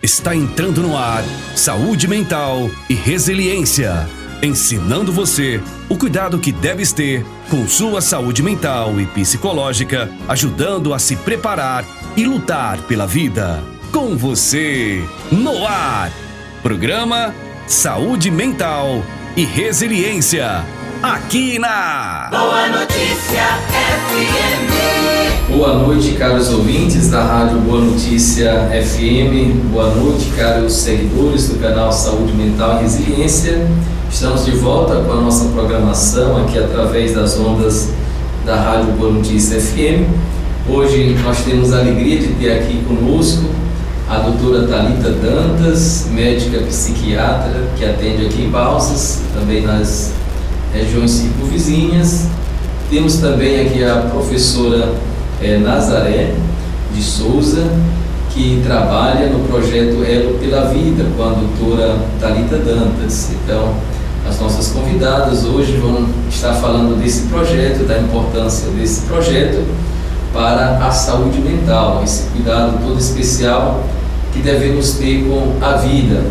Está entrando no ar Saúde Mental e Resiliência, ensinando você o cuidado que deves ter com sua saúde mental e psicológica, ajudando a se preparar e lutar pela vida. Com você, no ar, programa Saúde Mental e Resiliência, aqui na Boa Notícia FM. Boa noite, caros ouvintes da Rádio Boa Notícia FM. Boa noite, caros seguidores do canal Saúde Mental e Resiliência. Estamos de volta com a nossa programação aqui através das ondas da Rádio Boa Notícia FM. Hoje nós temos a alegria de ter aqui conosco a doutora Thalita Dantas, médica psiquiatra que atende aqui em Balsas, também nas regiões circunvizinhas. Temos também aqui a professora Nazaré de Souza, que trabalha no projeto Elo pela Vida com a doutora Thalita Dantas. Então, as nossas convidadas hoje vão estar falando desse projeto, da importância desse projeto para a saúde mental, esse cuidado todo especial que devemos ter com a vida.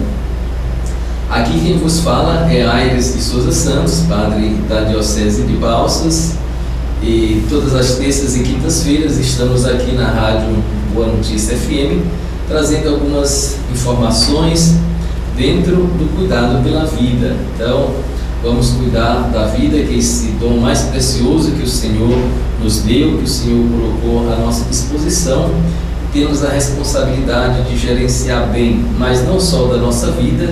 Aqui quem vos fala é Aires de Souza Santos, padre da Diocese de Balsas, e todas as terças e quintas-feiras estamos aqui na Rádio Boa Notícia FM, trazendo algumas informações dentro do cuidado pela vida. Então, vamos cuidar da vida, que é esse dom mais precioso que o Senhor nos deu, que o Senhor colocou à nossa disposição. Temos a responsabilidade de gerenciar bem, mas não só da nossa vida,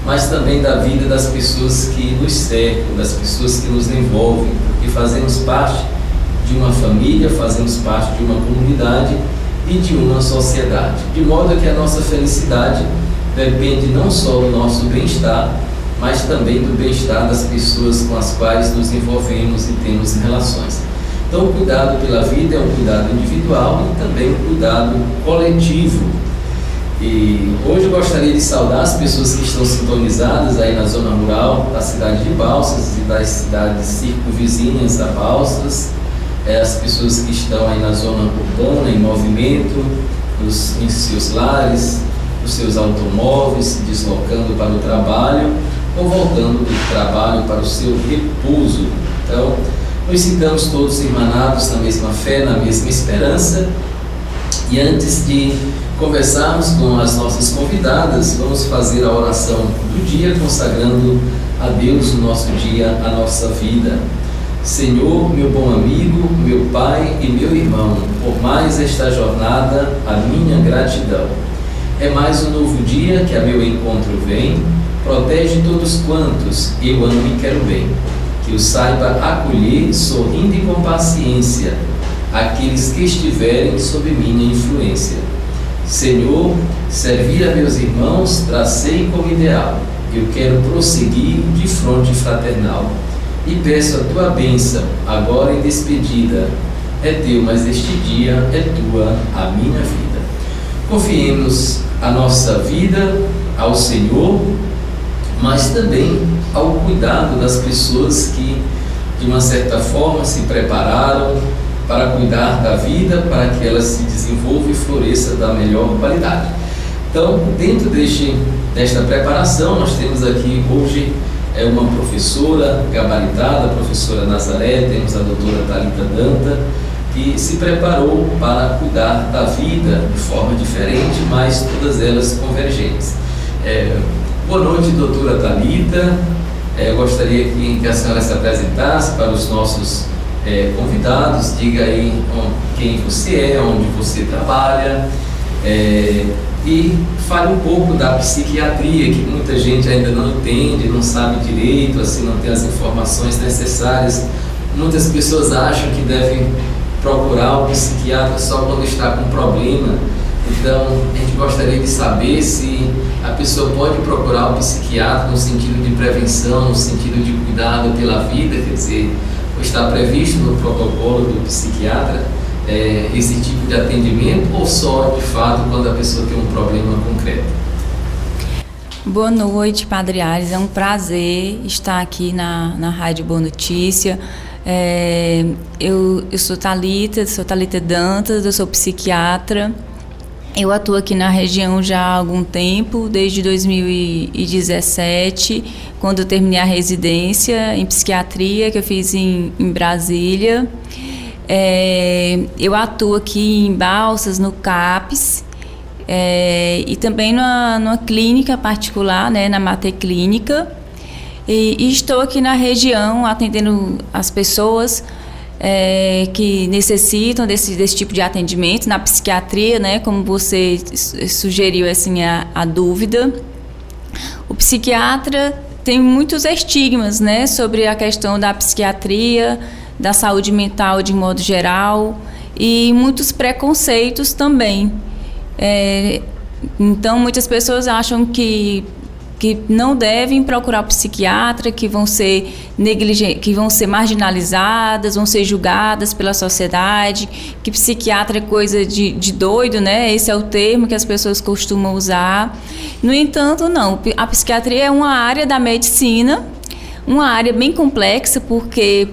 mas também da vida das pessoas que nos cercam, das pessoas que nos envolvem, porque fazemos parte de uma família, fazemos parte de uma comunidade e de uma sociedade, de modo que a nossa felicidade depende não só do nosso bem-estar, mas também do bem-estar das pessoas com as quais nos envolvemos e temos relações. Então, o cuidado pela vida é um cuidado individual e também um cuidado coletivo. E hoje eu gostaria de saudar as pessoas que estão sintonizadas aí na zona rural da cidade de Balsas e das cidades circunvizinhas a Balsas, as pessoas que estão aí na zona urbana, em movimento, em seus lares, nos seus automóveis, se deslocando para o trabalho ou voltando do trabalho para o seu repouso. Então, nos sintamos todos irmanados na mesma fé, na mesma esperança. E antes de conversarmos com as nossas convidadas, vamos fazer a oração do dia, consagrando a Deus o nosso dia, a nossa vida. Senhor, meu bom amigo, meu pai e meu irmão, por mais esta jornada, a minha gratidão. É mais um novo dia que a meu encontro vem, protege todos quantos eu amo e quero bem, que eu saiba acolher, sorrindo e com paciência, aqueles que estiverem sob minha influência. Senhor, servir a meus irmãos tracei como ideal, eu quero prosseguir de fronte fraternal, e peço a tua bênção, agora em despedida, é teu, mas este dia é tua a minha vida. Confiemos a nossa vida ao Senhor, mas também ao cuidado das pessoas que, de uma certa forma, se prepararam para cuidar da vida, para que ela se desenvolva e floresça da melhor qualidade. Então, dentro desta preparação, nós temos aqui hoje uma professora gabaritada, a professora Nazaré, temos a doutora Thalita Dantas, que se preparou para cuidar da vida de forma diferente, mas todas elas convergentes. Boa noite, doutora Thalita. Eu gostaria que a senhora se apresentasse para os nossos convidados, diga aí quem você é, onde você trabalha, e fale um pouco da psiquiatria, que muita gente ainda não entende, não sabe direito, assim, não tem as informações necessárias. Muitas pessoas acham que devem procurar o psiquiatra só quando está com problema. Então, a gente gostaria de saber se a pessoa pode procurar o psiquiatra no sentido de prevenção, no sentido de cuidado pela vida, quer dizer, está previsto no protocolo do psiquiatra esse tipo de atendimento, ou só, de fato, quando a pessoa tem um problema concreto? Boa noite, Padre Aires. É um prazer estar aqui na Rádio Boa Notícia. Eu sou Thalita Dantas, eu sou psiquiatra. Eu atuo aqui na região já há algum tempo, desde 2017, quando eu terminei a residência em psiquiatria, que eu fiz em Brasília. Eu atuo aqui em Balsas, no CAPS, e também numa clínica particular, né, na Mater Clínica. E estou aqui na região atendendo as pessoas que necessitam desse tipo de atendimento na psiquiatria, né, como você sugeriu assim, a dúvida. O psiquiatra tem muitos estigmas, né, sobre a questão da psiquiatria, da saúde mental de modo geral, e muitos preconceitos também. Então, muitas pessoas acham que não devem procurar o psiquiatra, que vão ser que vão ser marginalizadas, vão ser julgadas pela sociedade, que psiquiatra é coisa de doido, né? Esse é o termo que as pessoas costumam usar. No entanto, não. A psiquiatria é uma área da medicina, uma área bem complexa, porque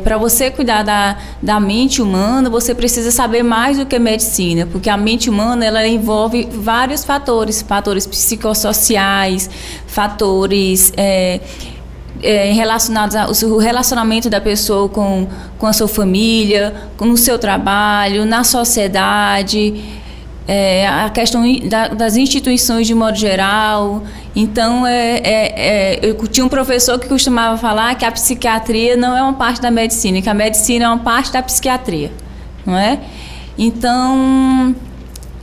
para você cuidar da mente humana, você precisa saber mais do que medicina, porque a mente humana ela envolve vários fatores psicossociais, fatores relacionados ao relacionamento da pessoa com a sua família, no seu trabalho, na sociedade, a questão das instituições de modo geral. Então, eu tinha um professor que costumava falar que a psiquiatria não é uma parte da medicina, que a medicina é uma parte da psiquiatria, não é? Então,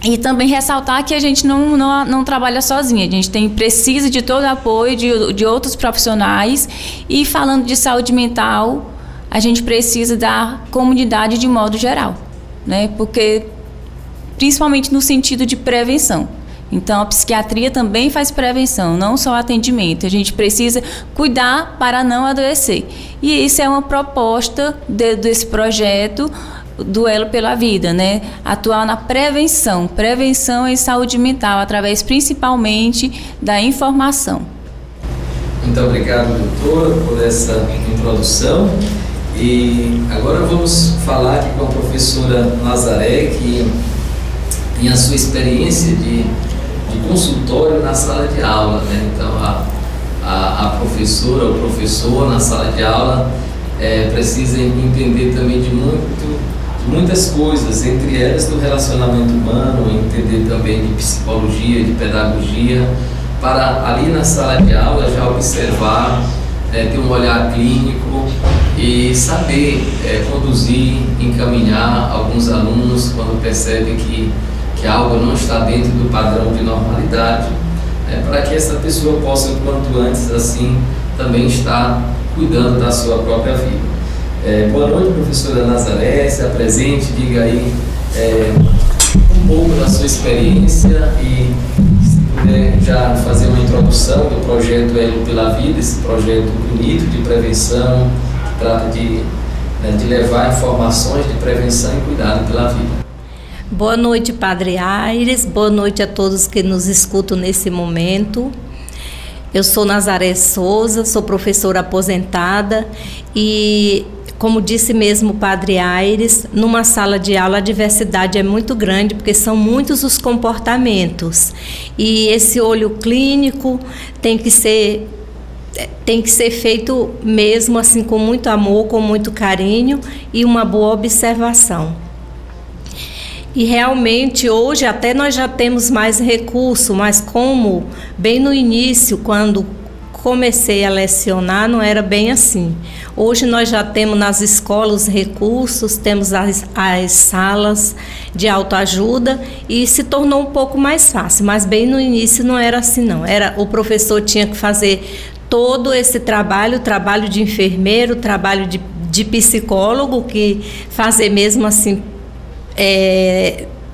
e também ressaltar que a gente não trabalha sozinha, a gente precisa de todo o apoio de outros profissionais, e falando de saúde mental, a gente precisa da comunidade de modo geral, né? Porque, principalmente no sentido de prevenção. Então, a psiquiatria também faz prevenção, não só atendimento. A gente precisa cuidar para não adoecer. E isso é uma proposta desse projeto Duelo pela Vida, né? Atuar na prevenção em saúde mental, através principalmente da informação. Muito obrigado, doutora, por essa introdução. E agora vamos falar aqui com a professora Nazaré, que tem a sua experiência de consultório na sala de aula, né? Então, a professora ou professor na sala de aula precisa entender também de muitas coisas, entre elas do relacionamento humano, entender também de psicologia, de pedagogia, para ali na sala de aula já observar, ter um olhar clínico e saber conduzir, encaminhar alguns alunos quando percebem que algo não está dentro do padrão de normalidade, para que essa pessoa possa, quanto antes, assim, também estar cuidando da sua própria vida. Boa noite, professora Nazaré, se apresente, diga aí um pouco da sua experiência e, se puder, já fazer uma introdução do projeto Duelo pela Vida, esse projeto bonito de prevenção, que trata de levar informações de prevenção e cuidado pela vida. Boa noite, Padre Aires, boa noite a todos que nos escutam nesse momento. Eu sou Nazaré Souza, sou professora aposentada e, como disse mesmo o Padre Aires, numa sala de aula a diversidade é muito grande, porque são muitos os comportamentos. E esse olho clínico tem que ser feito mesmo assim com muito amor, com muito carinho e uma boa observação. E realmente hoje até nós já temos mais recurso, mas como bem no início, quando comecei a lecionar, não era bem assim. Hoje nós já temos nas escolas recursos, temos as salas de autoajuda e se tornou um pouco mais fácil, mas bem no início não era assim não. O professor tinha que fazer todo esse trabalho de enfermeiro, trabalho de psicólogo, que fazer mesmo assim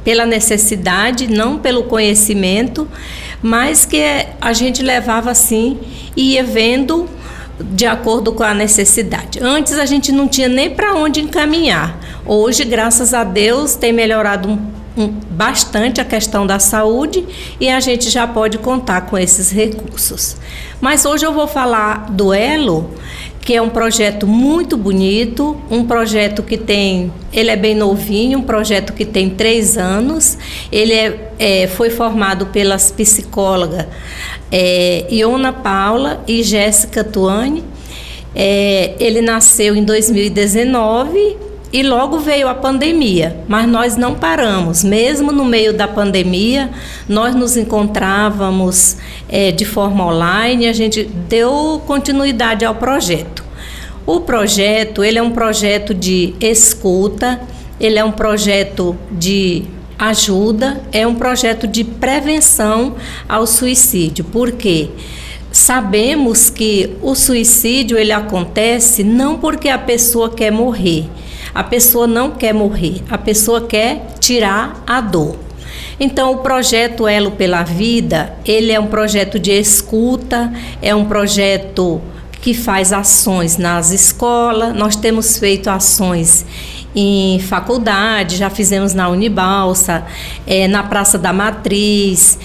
pela necessidade, não pelo conhecimento, mas que a gente levava assim e ia vendo de acordo com a necessidade. Antes a gente não tinha nem para onde encaminhar. Hoje, graças a Deus, tem melhorado bastante a questão da saúde e a gente já pode contar com esses recursos. Mas hoje eu vou falar duelo, que é um projeto muito bonito, um projeto que ele é bem novinho, um projeto que tem 3 anos. Ele foi formado pelas psicólogas Iona Paula e Jéssica Tuani. Ele nasceu em 2019 e logo veio a pandemia, mas nós não paramos. Mesmo no meio da pandemia, nós nos encontrávamos de forma online, a gente deu continuidade ao projeto. O projeto, ele é um projeto de escuta, ele é um projeto de ajuda, é um projeto de prevenção ao suicídio. Por quê? Sabemos que o suicídio ele acontece não porque a pessoa quer morrer. A pessoa não quer morrer, a pessoa quer tirar a dor. Então, o projeto Elo pela Vida, ele é um projeto de escuta, é um projeto que faz ações nas escolas. Nós temos feito ações em faculdade, já fizemos na Unibalsa, na Praça da Matriz,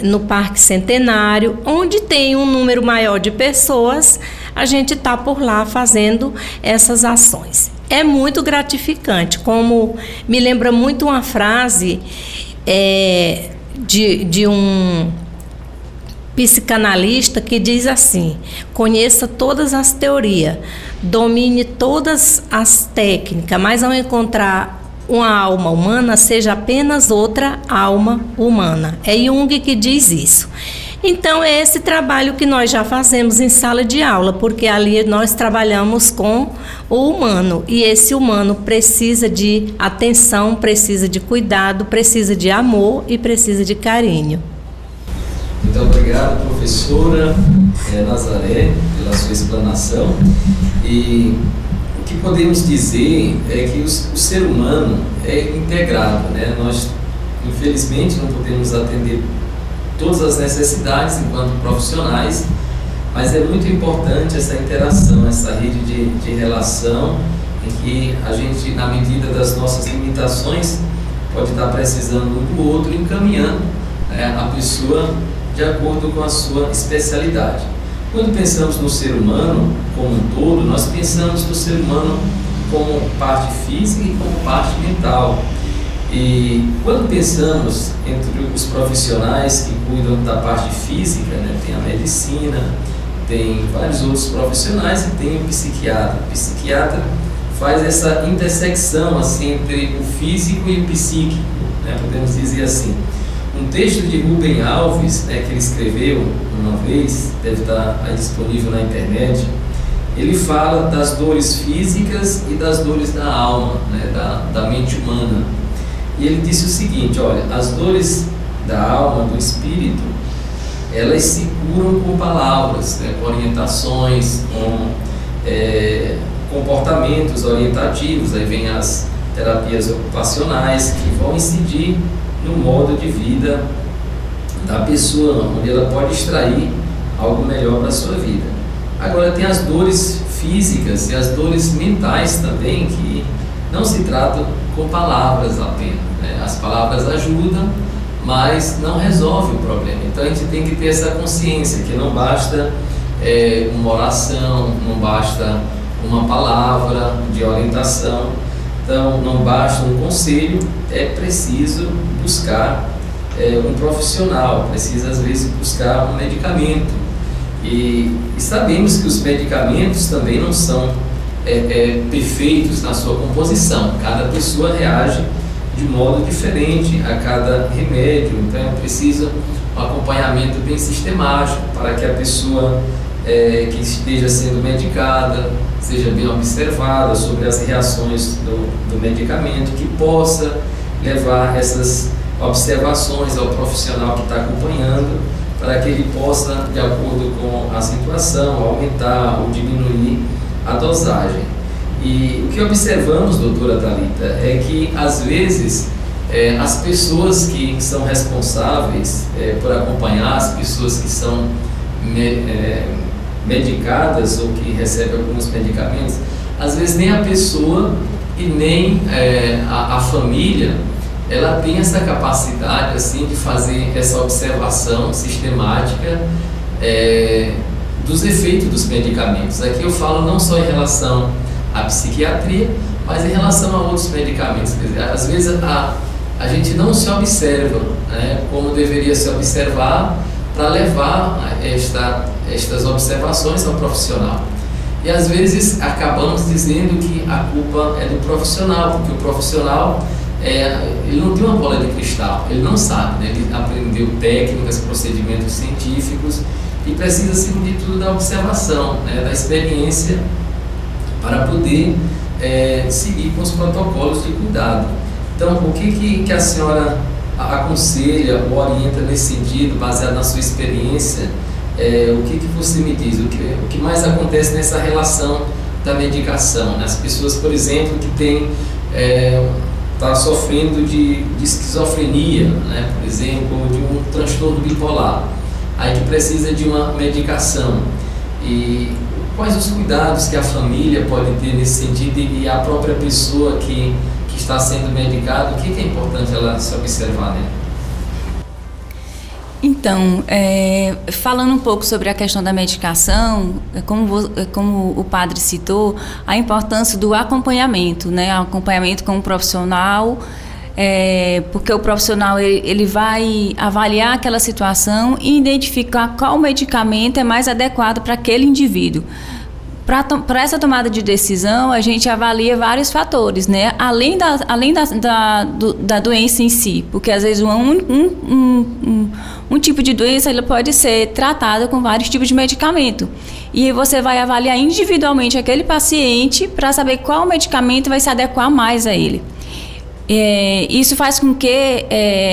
no Parque Centenário, onde tem um número maior de pessoas, a gente está por lá fazendo essas ações. É muito gratificante, como me lembra muito uma frase de um psicanalista que diz assim: conheça todas as teorias, domine todas as técnicas, mas ao encontrar uma alma humana, seja apenas outra alma humana. É Jung que diz isso. Então, é esse trabalho que nós já fazemos em sala de aula, porque ali nós trabalhamos com o humano, e esse humano precisa de atenção, precisa de cuidado, precisa de amor e precisa de carinho. Muito obrigado, professora Nazaré, pela sua explanação. E o que podemos dizer é que o ser humano é integrado, né? Nós, infelizmente, não podemos atender todas as necessidades enquanto profissionais, mas é muito importante essa interação, essa rede de relação, em que a gente, na medida das nossas limitações, pode estar precisando um do outro, encaminhando a pessoa de acordo com a sua especialidade. Quando pensamos no ser humano como um todo, nós pensamos no ser humano como parte física e como parte mental. E quando pensamos entre os profissionais que cuidam da parte física, né, tem a medicina, tem vários outros profissionais e tem o psiquiatra. O psiquiatra faz essa intersecção assim, entre o físico e o psíquico, né, podemos dizer assim. Um texto de Rubem Alves, né, que ele escreveu uma vez, deve estar aí disponível na internet, ele fala das dores físicas e das dores da alma, né, da mente humana. E ele disse o seguinte: olha, as dores da alma, do espírito, elas se curam com palavras, né, com orientações, com comportamentos orientativos. Aí vem as terapias ocupacionais que vão incidir no modo de vida da pessoa, onde ela pode extrair algo melhor para a sua vida. Agora tem as dores físicas e as dores mentais também, que não se tratam com palavras apenas, né? As palavras ajudam, mas não resolve o problema. Então a gente tem que ter essa consciência que não basta uma oração, não basta uma palavra de orientação, então não basta um conselho, é preciso buscar um profissional, precisa às vezes buscar um medicamento. E sabemos que os medicamentos também não são perfeitos na sua composição, cada pessoa reage de modo diferente a cada remédio, então é preciso um acompanhamento bem sistemático para que a pessoa que esteja sendo medicada seja bem observada sobre as reações do medicamento, que possa levar essas observações ao profissional que está acompanhando, para que ele possa, de acordo com a situação, aumentar ou diminuir a dosagem. E o que observamos, doutora Thalita, é que às vezes as pessoas que são responsáveis por acompanhar as pessoas que são medicadas ou que recebem alguns medicamentos, às vezes nem a pessoa e nem a família ela tem essa capacidade assim de fazer essa observação sistemática dos efeitos dos medicamentos. Aqui eu falo não só em relação à psiquiatria, mas em relação a outros medicamentos. Quer dizer, às vezes a gente não se observa, né, como deveria se observar para levar estas observações ao profissional. E às vezes acabamos dizendo que a culpa é do profissional, porque o profissional ele não tem uma bola de cristal, ele não sabe, né? Ele aprendeu técnicas, procedimentos científicos e precisa, acima de tudo, da observação, né, da experiência para poder seguir com os protocolos de cuidado. Então, o que a senhora aconselha ou orienta nesse sentido, baseado na sua experiência? O que você me diz? O que mais acontece nessa relação da medicação? Né? As pessoas, por exemplo, que tá sofrendo de esquizofrenia, né? Por exemplo, ou de um transtorno bipolar, aí que precisa de uma medicação. E quais os cuidados que a família pode ter nesse sentido e a própria pessoa que está sendo medicada, o que é importante ela se observar, né? Então, falando um pouco sobre a questão da medicação, como o padre citou, a importância do acompanhamento, né? Acompanhamento com o profissional, porque o profissional ele vai avaliar aquela situação e identificar qual medicamento é mais adequado para aquele indivíduo. Para essa tomada de decisão, a gente avalia vários fatores, né? Além da doença em si, porque às vezes um tipo de doença ele pode ser tratada com vários tipos de medicamento. E você vai avaliar individualmente aquele paciente para saber qual medicamento vai se adequar mais a ele. Isso faz com que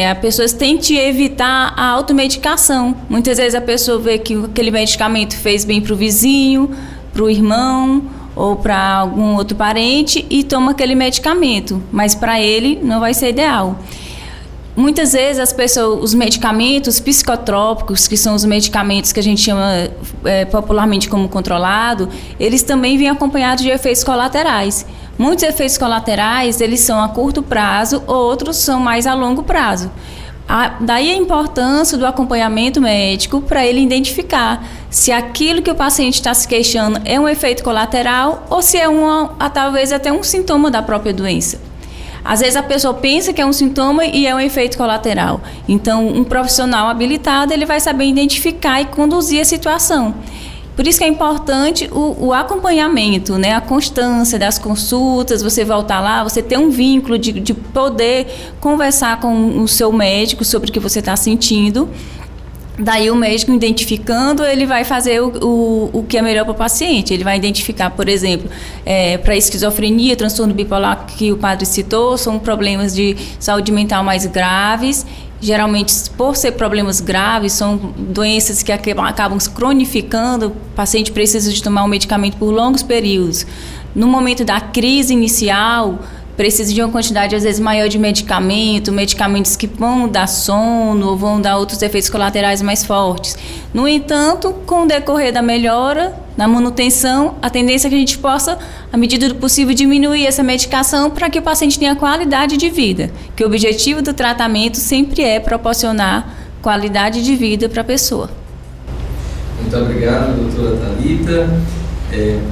a pessoa tente evitar a automedicação. Muitas vezes a pessoa vê que aquele medicamento fez bem para o vizinho, para o irmão ou para algum outro parente e toma aquele medicamento, mas para ele não vai ser ideal. Muitas vezes os medicamentos psicotrópicos, que são os medicamentos que a gente chama popularmente como controlado, eles também vêm acompanhados de efeitos colaterais. Muitos efeitos colaterais, eles são a curto prazo, outros são mais a longo prazo. Daí a importância do acompanhamento médico para ele identificar se aquilo que o paciente está se queixando é um efeito colateral ou se é talvez até um sintoma da própria doença. Às vezes a pessoa pensa que é um sintoma e é um efeito colateral. Então, um profissional habilitado ele vai saber identificar e conduzir a situação. Por isso que é importante o acompanhamento, né? A constância das consultas, você voltar lá, você ter um vínculo de poder conversar com o seu médico sobre o que você está sentindo. Daí o médico identificando, ele vai fazer o que é melhor para o paciente. Ele vai identificar, por exemplo, para esquizofrenia, transtorno bipolar que o padre citou, são problemas de saúde mental mais graves. Geralmente, por ser problemas graves, são doenças que acabam se cronificando, o paciente precisa de tomar um medicamento por longos períodos. No momento da crise inicial, precisa de uma quantidade, às vezes, maior de medicamentos que vão dar sono ou vão dar outros efeitos colaterais mais fortes. No entanto, com o decorrer da melhora, na manutenção, a tendência é que a gente possa, à medida do possível, diminuir essa medicação para que o paciente tenha qualidade de vida. Que o objetivo do tratamento sempre é proporcionar qualidade de vida para a pessoa. Muito obrigado, doutora Thalita.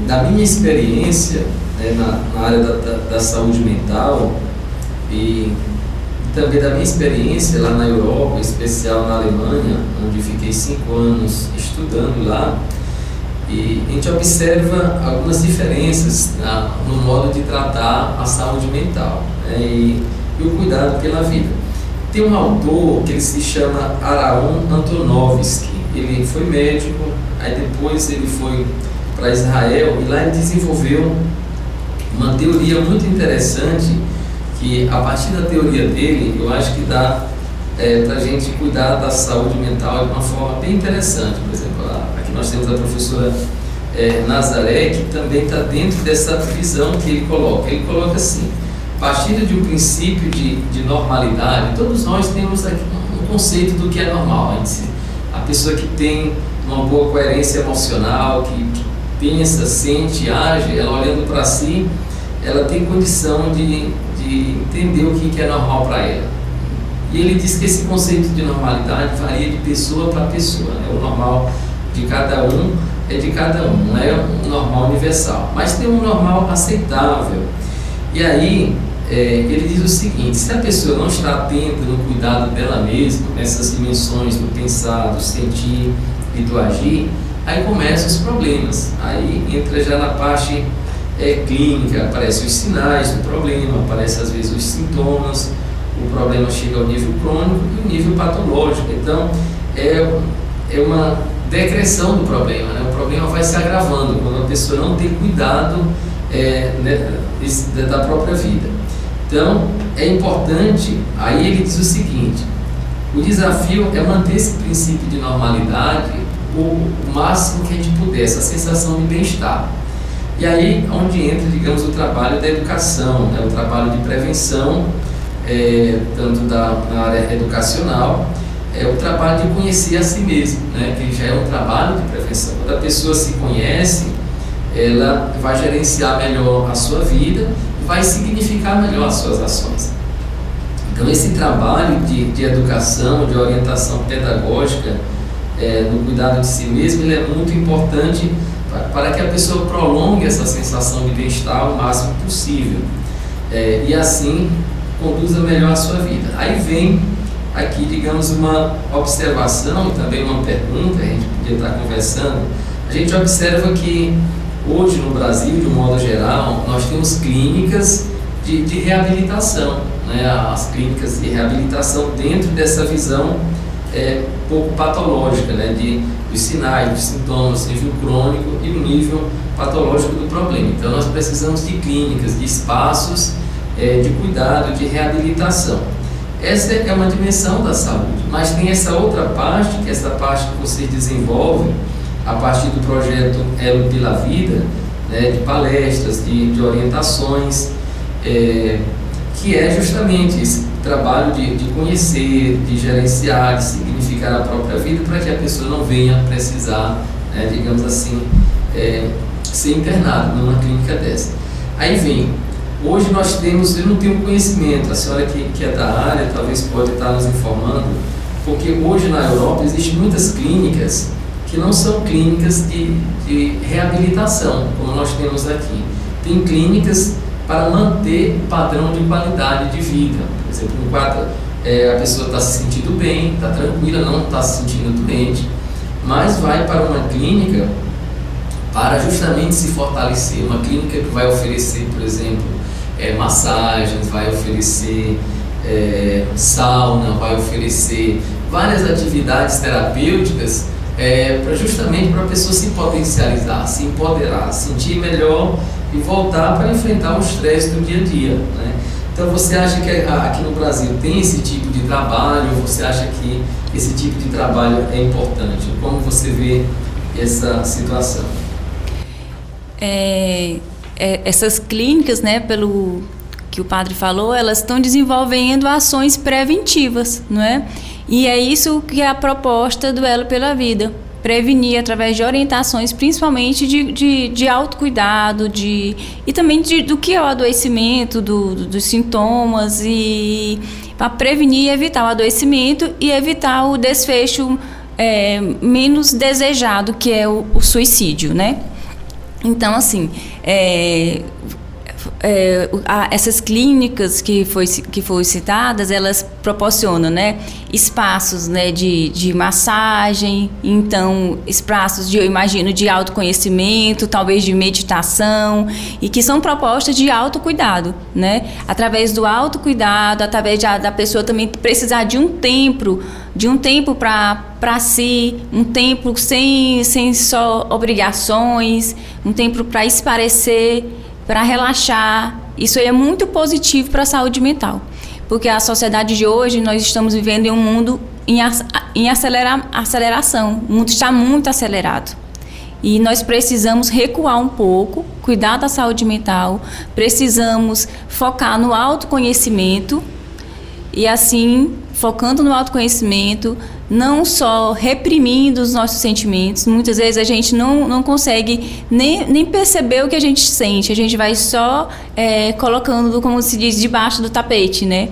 Na minha experiência, na área da saúde mental e também da minha experiência lá na Europa, em especial na Alemanha, onde fiquei 5 anos estudando lá, e a gente observa algumas diferenças no modo de tratar a saúde mental, né, e o cuidado pela vida. Tem um autor que ele se chama Aaron Antonovsky, ele foi médico, aí depois ele foi para Israel e lá ele desenvolveu uma teoria muito interessante que, a partir da teoria dele, eu acho que dá para a gente cuidar da saúde mental de uma forma bem interessante. Por exemplo, aqui nós temos a professora Nazaré, que também está dentro dessa visão que ele coloca. Ele coloca assim: partindo de um princípio de normalidade, todos nós temos aqui um conceito do que é normal. A pessoa que tem uma boa coerência emocional, que pensa, sente, age, ela olhando para si, ela tem condição de entender o que é normal para ela. E ele diz que esse conceito de normalidade varia de pessoa para pessoa, né? O normal de cada um é de cada um, não é um normal universal, mas tem um normal aceitável. E aí, ele diz o seguinte: se a pessoa não está atenta no cuidado dela mesma, nessas dimensões do pensar, do sentir e do agir, aí começam os problemas. Aí entra já na parte clínica, aparecem os sinais do problema, aparecem às vezes os sintomas, o problema chega ao nível crônico e o nível patológico. Então, é uma decreção do problema, né? O problema vai se agravando quando a pessoa não tem cuidado da própria vida. Então, é importante, aí ele diz o seguinte: o desafio é manter esse princípio de normalidade o máximo que a gente puder, essa sensação de bem-estar. E aí, onde entra, digamos, o trabalho da educação, né? O trabalho de prevenção, tanto na área educacional, o trabalho de conhecer a si mesmo, né? Que já é um trabalho de prevenção. Quando a pessoa se conhece, ela vai gerenciar melhor a sua vida, vai significar melhor as suas ações. Então, esse trabalho de educação, de orientação pedagógica, no cuidado de si mesmo, ele é muito importante para que a pessoa prolongue essa sensação de bem-estar o máximo possível, e assim conduza melhor a sua vida. Aí vem aqui, digamos, uma observação e também uma pergunta, a gente podia estar conversando. A gente observa que hoje no Brasil, de um modo geral, nós temos clínicas de reabilitação, né? As clínicas de reabilitação dentro dessa visão pouco patológica, né? Dos sinais, dos sintomas, nível crônico e o nível patológico do problema. Então nós precisamos de clínicas, de espaços de cuidado, de reabilitação. Essa é uma dimensão da saúde, mas tem essa outra parte, que é essa parte que vocês desenvolvem a partir do projeto Elo pela Vida, né, de palestras, de orientações, que é justamente esse trabalho de conhecer, de gerenciar, de significar a própria vida, para que a pessoa não venha precisar, digamos assim, ser internado numa clínica dessa. Aí vem, hoje nós temos, eu não tenho conhecimento, a senhora que é da área talvez pode estar nos informando, porque hoje na Europa existem muitas clínicas que não são clínicas de reabilitação, como nós temos aqui. Tem clínicas para manter o padrão de qualidade de vida. Por exemplo, no quadro, a pessoa está se sentindo bem, está tranquila, não está se sentindo doente, mas vai para uma clínica para justamente se fortalecer. Uma clínica que vai oferecer, por exemplo, massagens, vai oferecer sauna, vai oferecer várias atividades terapêuticas, justamente para a pessoa se potencializar, se empoderar, sentir melhor e voltar para enfrentar o estresse do dia a dia, né? Então você acha que aqui no Brasil tem esse tipo de trabalho, ou você acha que esse tipo de trabalho é importante? Como você vê essa situação? Essas clínicas, né, pelo que o padre falou, elas estão desenvolvendo ações preventivas, não é? E é isso que é a proposta do Elo pela Vida. Prevenir através de orientações, principalmente de autocuidado, e também do que é o adoecimento, dos sintomas, e para prevenir e evitar o adoecimento e evitar o desfecho menos desejado, que é o suicídio, né? Então, assim, essas clínicas que foram citadas, elas proporcionam, né, espaços, né, de massagem, então espaços eu imagino de autoconhecimento, talvez de meditação, e que são propostas de autocuidado, né? Através do autocuidado, através da pessoa também precisar de um tempo para si, um tempo sem só obrigações, um tempo para esparecer, para relaxar. Isso é muito positivo para a saúde mental, porque a sociedade de hoje, nós estamos vivendo em um mundo em aceleração. O mundo está muito acelerado e nós precisamos recuar um pouco, cuidar da saúde mental, precisamos focar no autoconhecimento e assim, focando no autoconhecimento, não só reprimindo os nossos sentimentos. Muitas vezes a gente não consegue nem perceber o que a gente sente, a gente vai só colocando, como se diz, debaixo do tapete, né?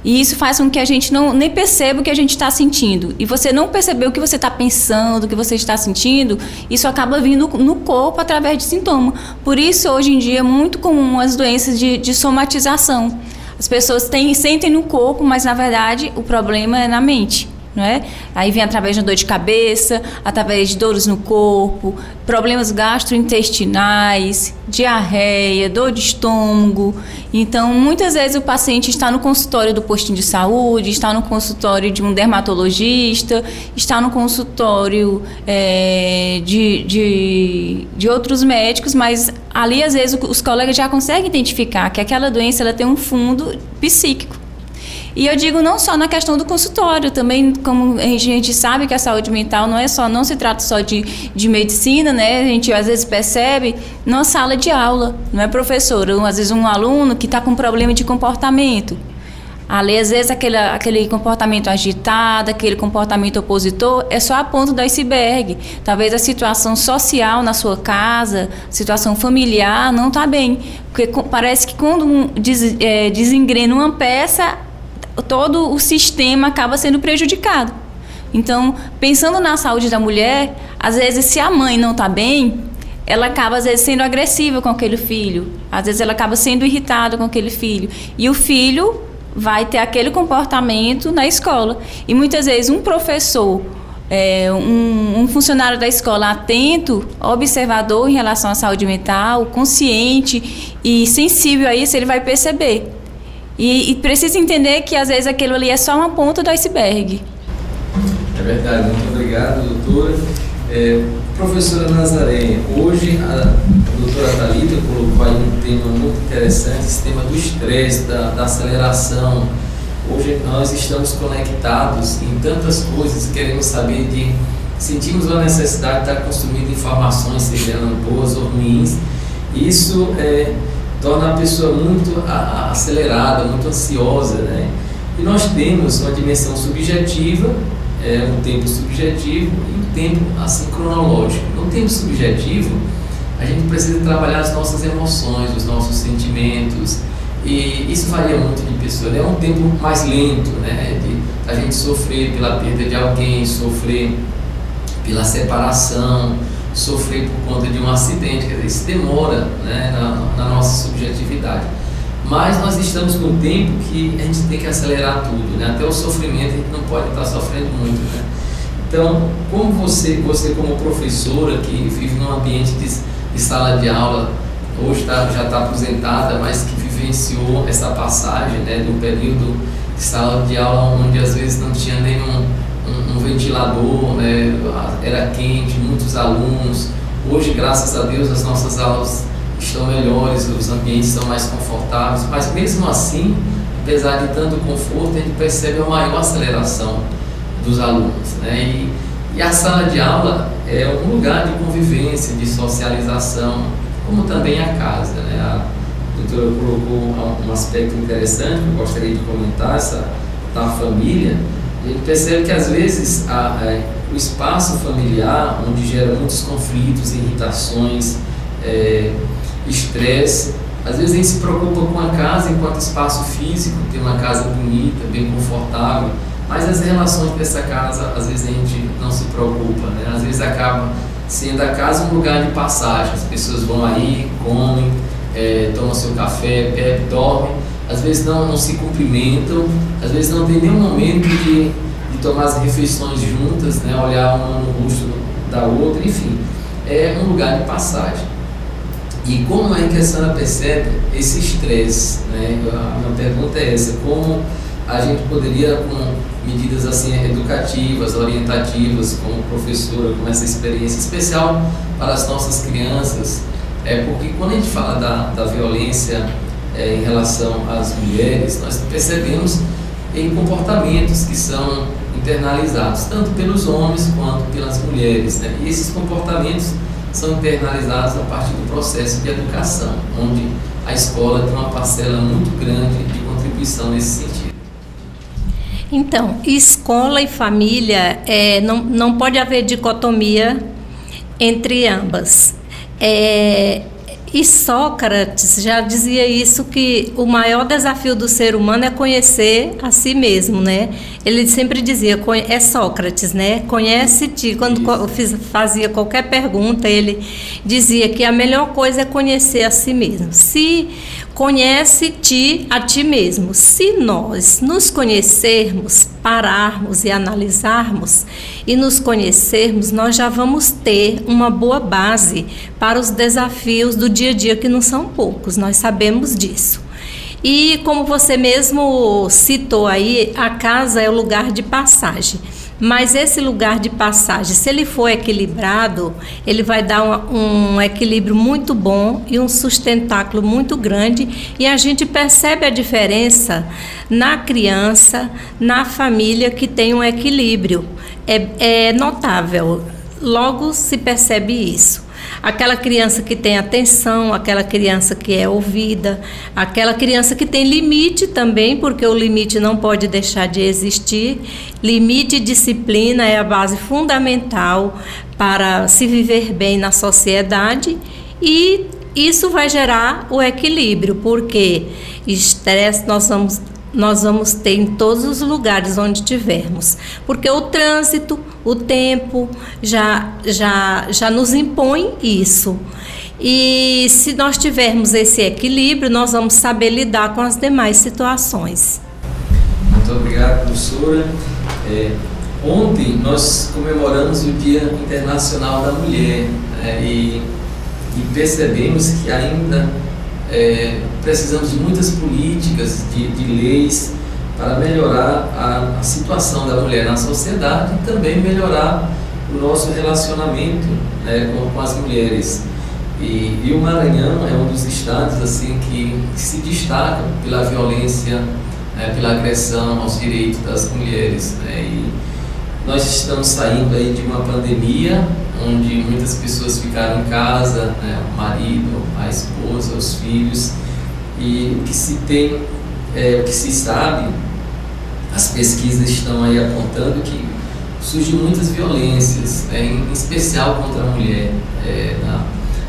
E isso faz com que a gente nem perceba o que a gente está sentindo. E você não perceber o que você está pensando, o que você está sentindo, isso acaba vindo no corpo através de sintoma. Por isso, hoje em dia, é muito comum as doenças de somatização. As pessoas sentem no corpo, mas, na verdade, o problema é na mente. Não é? Aí vem através de dor de cabeça, através de dores no corpo, problemas gastrointestinais, diarreia, dor de estômago. Então, muitas vezes o paciente está no consultório do postinho de saúde, está no consultório de um dermatologista, está no consultório de outros médicos, mas ali, às vezes, os colegas já conseguem identificar que aquela doença ela tem um fundo psíquico. E eu digo não só na questão do consultório, também como a gente sabe que a saúde mental não se trata só de medicina, né? A gente às vezes percebe numa sala de aula, não é, professora? Às vezes um aluno que está com problema de comportamento. Ali, às vezes, aquele comportamento agitado, aquele comportamento opositor, é só a ponta do iceberg. Talvez a situação social na sua casa, situação familiar, não está bem. Porque parece que quando desengrena uma peça, todo o sistema acaba sendo prejudicado. Então, pensando na saúde da mulher, às vezes, se a mãe não está bem, ela acaba, às vezes, sendo agressiva com aquele filho. Às vezes, ela acaba sendo irritada com aquele filho. E o filho vai ter aquele comportamento na escola. E, muitas vezes, um professor, um funcionário da escola atento, observador em relação à saúde mental, consciente e sensível a isso, ele vai perceber. E precisa entender que, às vezes, aquilo ali é só uma ponta do iceberg. É verdade, muito obrigado, doutora. Professora Nazaré, hoje a doutora Thalita colocou aí um tema muito interessante, esse tema do estresse, da aceleração. Hoje nós estamos conectados em tantas coisas, queremos saber sentimos a necessidade de estar consumindo informações, sejam boas ou ruins. Isso torna a pessoa muito acelerada, muito ansiosa, né? E nós temos uma dimensão subjetiva, um tempo subjetivo e um tempo assim cronológico. No tempo subjetivo, a gente precisa trabalhar as nossas emoções, os nossos sentimentos, e isso varia muito de pessoa. É um tempo mais lento, né? De a gente sofrer pela perda de alguém, sofrer pela separação, sofrer por conta de um acidente, quer dizer, isso demora, né, na nossa subjetividade. Mas nós estamos num tempo que a gente tem que acelerar tudo, né? Até o sofrimento a gente não pode estar sofrendo muito, né? Então, como você como professora que vive num ambiente de sala de aula, hoje já está aposentada, mas que vivenciou essa passagem, né, do período de sala de aula onde às vezes não tinha nenhum um ventilador, né, era quente, muitos alunos. Hoje, graças a Deus, as nossas aulas estão melhores, os ambientes são mais confortáveis, mas mesmo assim, apesar de tanto conforto, a gente percebe a maior aceleração dos alunos, né? E a sala de aula é um lugar de convivência, de socialização, como também a casa, né? A doutora colocou um aspecto interessante que eu gostaria de comentar, da família. A gente percebe que às vezes o espaço familiar, onde gera muitos conflitos, irritações, estresse, às vezes a gente se preocupa com a casa enquanto espaço físico, ter uma casa bonita, bem confortável, mas as relações dessa casa, às vezes a gente não se preocupa, né? Às vezes acaba sendo a casa um lugar de passagem, as pessoas vão aí, comem, tomam seu café, bebem, dormem, às vezes não se cumprimentam, às vezes não tem nenhum momento de tomar as refeições juntas, né? Olhar uma no rosto da outra, enfim, é um lugar de passagem. E como é que a senhora percebe esse estresse, né? A minha pergunta é essa: como a gente poderia, com medidas assim educativas, orientativas, como professora, com essa experiência especial para as nossas crianças, porque quando a gente fala da violência em relação às mulheres, nós percebemos em comportamentos que são internalizados, tanto pelos homens quanto pelas mulheres, né? E esses comportamentos são internalizados a partir do processo de educação, onde a escola tem uma parcela muito grande de contribuição nesse sentido. Então, escola e família, não pode haver dicotomia entre ambas. E Sócrates já dizia isso, que o maior desafio do ser humano é conhecer a si mesmo, né? Ele sempre dizia, é Sócrates, né? Conhece-te. Quando fazia qualquer pergunta, ele dizia que a melhor coisa é conhecer a si mesmo. Se conhece-te a ti mesmo. Se nós nos conhecermos, pararmos e analisarmos e nos conhecermos, nós já vamos ter uma boa base para os desafios do dia a dia, que não são poucos, nós sabemos disso. E como você mesmo citou aí, a casa é o lugar de passagem. Mas esse lugar de passagem, se ele for equilibrado, ele vai dar um equilíbrio muito bom e um sustentáculo muito grande, e a gente percebe a diferença na criança, na família que tem um equilíbrio. É notável, logo se percebe isso. Aquela criança que tem atenção, aquela criança que é ouvida, aquela criança que tem limite também, porque o limite não pode deixar de existir. Limite e disciplina é a base fundamental para se viver bem na sociedade, e isso vai gerar o equilíbrio, porque estresse nós vamos ter em todos os lugares onde tivermos, porque o trânsito, o tempo já nos impõe isso. E se nós tivermos esse equilíbrio, nós vamos saber lidar com as demais situações. Muito obrigado, professora. Ontem nós comemoramos o Dia Internacional da Mulher, e percebemos que ainda precisamos de muitas políticas, de leis para melhorar a situação da mulher na sociedade e também melhorar o nosso relacionamento, né, com as mulheres. E o Maranhão é um dos estados assim, que se destaca pela violência, pela agressão aos direitos das mulheres, né, e nós estamos saindo aí de uma pandemia onde muitas pessoas ficaram em casa, né, o marido, a esposa, os filhos, e o que se tem, o que se sabe, as pesquisas estão aí apontando que surgem muitas violências, em especial contra a mulher.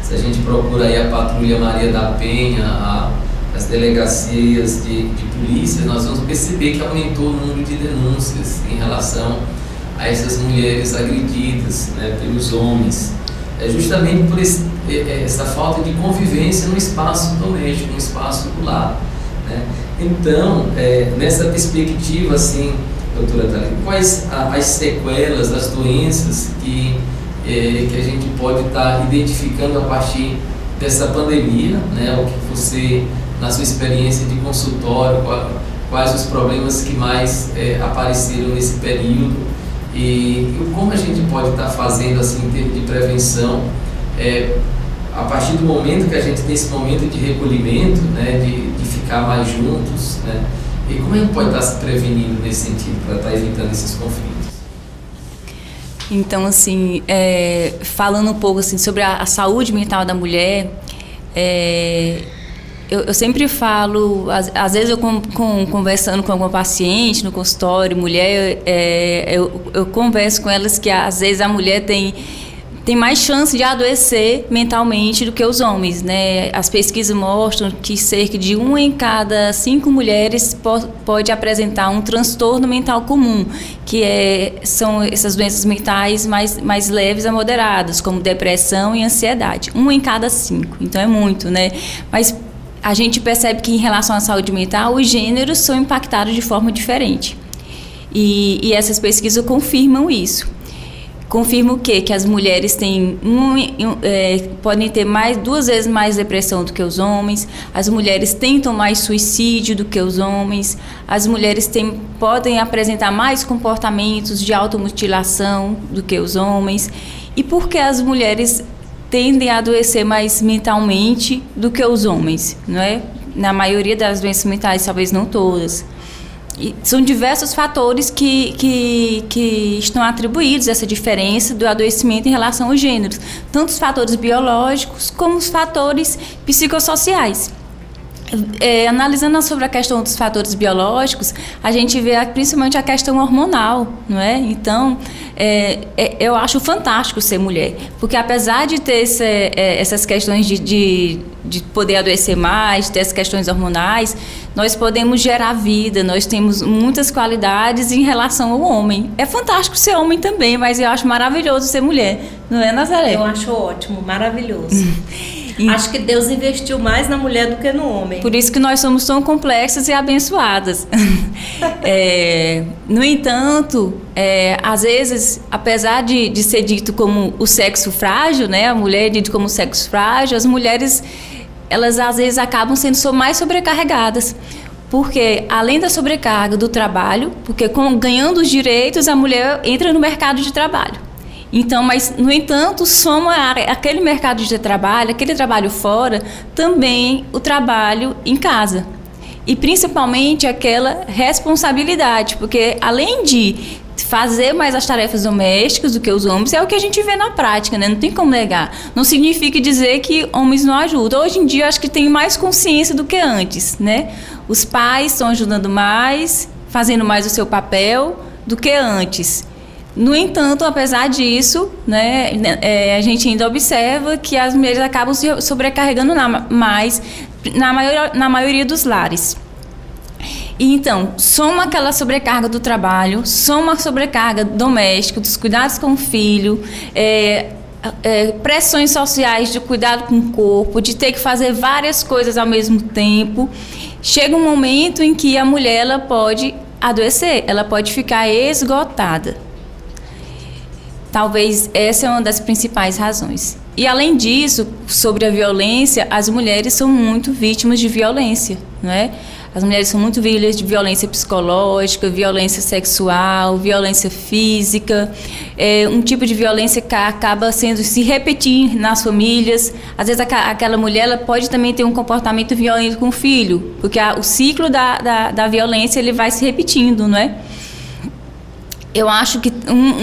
Se a gente procura aí a Patrulha Maria da Penha, as delegacias de polícia, nós vamos perceber que aumentou o número de denúncias em relação a essas mulheres agredidas, né, pelos homens, justamente por essa falta de convivência no espaço doméstico, no espaço do lar, né? Então, nessa perspectiva, assim, doutora Thalita, quais as sequelas, as doenças que a gente pode estar identificando a partir dessa pandemia, né? O que você, na sua experiência de consultório, quais os problemas que mais apareceram nesse período? E como a gente pode estar fazendo assim, em termos de prevenção, a partir do momento que a gente tem esse momento de recolhimento, né, de ficar mais juntos, né, e como a gente pode estar se prevenindo nesse sentido, para estar evitando esses conflitos? Então, assim, falando um pouco assim, sobre a saúde mental da mulher, eu sempre falo, às vezes eu conversando com alguma paciente no consultório, mulher, eu converso com elas que às vezes a mulher tem mais chance de adoecer mentalmente do que os homens, né? As pesquisas mostram que cerca de 1 em cada 5 mulheres pode apresentar um transtorno mental comum, que são essas doenças mentais mais leves a moderadas, como depressão e ansiedade. 1 em cada 5, então é muito, né? Mas a gente percebe que em relação à saúde mental, os gêneros são impactados de forma diferente. E essas pesquisas confirmam isso. Confirma o quê? Que as mulheres têm podem ter 2 vezes mais depressão do que os homens, as mulheres tentam mais suicídio do que os homens, as mulheres podem apresentar mais comportamentos de automutilação do que os homens. E por que as mulheres tendem a adoecer mais mentalmente do que os homens, não é? Na maioria das doenças mentais, talvez não todas. E são diversos fatores que estão atribuídos a essa diferença do adoecimento em relação aos gêneros, tanto os fatores biológicos como os fatores psicossociais. Analisando sobre a questão dos fatores biológicos, a gente vê principalmente a questão hormonal, não é? Então, eu acho fantástico ser mulher, porque apesar de ter essas questões de poder adoecer mais, de ter essas questões hormonais, nós podemos gerar vida, nós temos muitas qualidades em relação ao homem. É fantástico ser homem também, mas eu acho maravilhoso ser mulher, não é, Nazaré? Eu acho ótimo, maravilhoso. Acho que Deus investiu mais na mulher do que no homem. Por isso que nós somos tão complexas e abençoadas. No entanto, às vezes, apesar de ser dito como o sexo frágil, né, a mulher é dita como sexo frágil, as mulheres, elas às vezes acabam sendo mais sobrecarregadas. Porque, além da sobrecarga do trabalho, porque ganhando os direitos, a mulher entra no mercado de trabalho. Então, mas, no entanto, soma aquele mercado de trabalho, aquele trabalho fora, também o trabalho em casa. E, principalmente, aquela responsabilidade, porque, além de fazer mais as tarefas domésticas do que os homens, é o que a gente vê na prática, né? Não tem como negar. Não significa dizer que homens não ajudam. Hoje em dia, eu acho que tem mais consciência do que antes, né? Os pais estão ajudando mais, fazendo mais o seu papel do que antes. No entanto, apesar disso, né, a gente ainda observa que as mulheres acabam se sobrecarregando mais na maioria dos lares. E então, soma aquela sobrecarga do trabalho, soma a sobrecarga doméstica, dos cuidados com o filho, pressões sociais de cuidado com o corpo, de ter que fazer várias coisas ao mesmo tempo. Chega um momento em que a mulher ela pode adoecer, ela pode ficar esgotada. Talvez essa é uma das principais razões. E, além disso, sobre a violência, as mulheres são muito vítimas de violência, não é? As mulheres são muito vítimas de violência psicológica, violência sexual, violência física, um tipo de violência que acaba se repetir nas famílias. Às vezes, aquela mulher ela pode também ter um comportamento violento com o filho, porque o ciclo da violência ele vai se repetindo, não é? Eu acho que,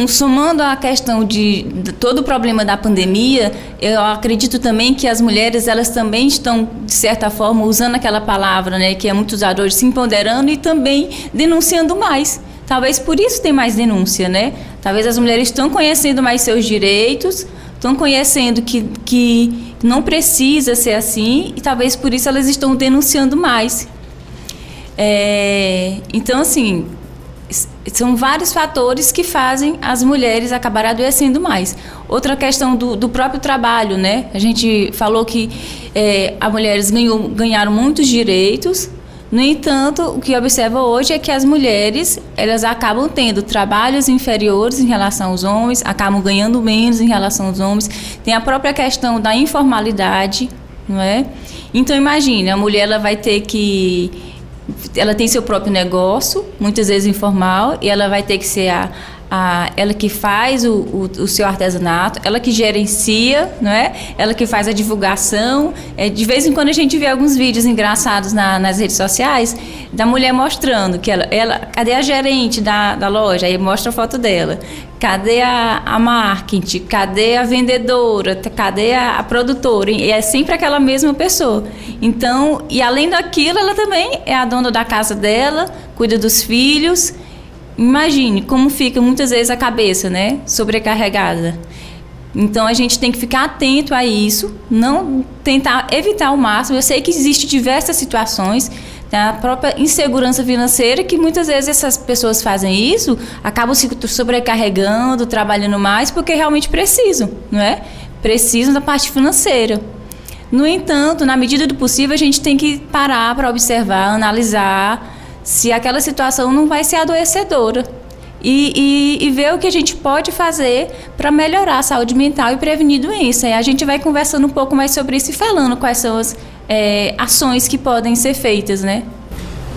somando a questão de todo o problema da pandemia, eu acredito também que as mulheres, elas também estão, de certa forma, usando aquela palavra, né, que é muito usada hoje, se empoderando e também denunciando mais. Talvez por isso tem mais denúncia, né? Talvez as mulheres estão conhecendo mais seus direitos, estão conhecendo que não precisa ser assim, e talvez por isso elas estão denunciando mais. Então, assim, são vários fatores que fazem as mulheres acabarem adoecendo mais. Outra questão do próprio trabalho, né? A gente falou que as mulheres ganharam muitos direitos. No entanto, o que observa hoje é que as mulheres, elas acabam tendo trabalhos inferiores em relação aos homens, acabam ganhando menos em relação aos homens. Tem a própria questão da informalidade, não é? Então, imagine, a mulher ela vai ter que... Ela tem seu próprio negócio, muitas vezes informal, e ela vai ter que ser ela que faz o seu artesanato, ela que gerencia, não é? Ela que faz a divulgação. De vez em quando a gente vê alguns vídeos engraçados nas redes sociais da mulher mostrando que cadê a gerente da loja? Aí mostra a foto dela. Cadê a marketing? Cadê a vendedora? Cadê a produtora? E é sempre aquela mesma pessoa. Então, e além daquilo, ela também é a dona da casa dela, cuida dos filhos. Imagine como fica muitas vezes a cabeça, né? Sobrecarregada. Então, a gente tem que ficar atento a isso, não tentar evitar ao máximo. Eu sei que existem diversas situações, a própria insegurança financeira, que muitas vezes essas pessoas fazem isso, acabam se sobrecarregando, trabalhando mais, porque realmente precisam, não é? Precisam da parte financeira. No entanto, na medida do possível, a gente tem que parar para observar, analisar se aquela situação não vai ser adoecedora e ver o que a gente pode fazer para melhorar a saúde mental e prevenir doença. E a gente vai conversando um pouco mais sobre isso e falando quais são as ações que podem ser feitas, né?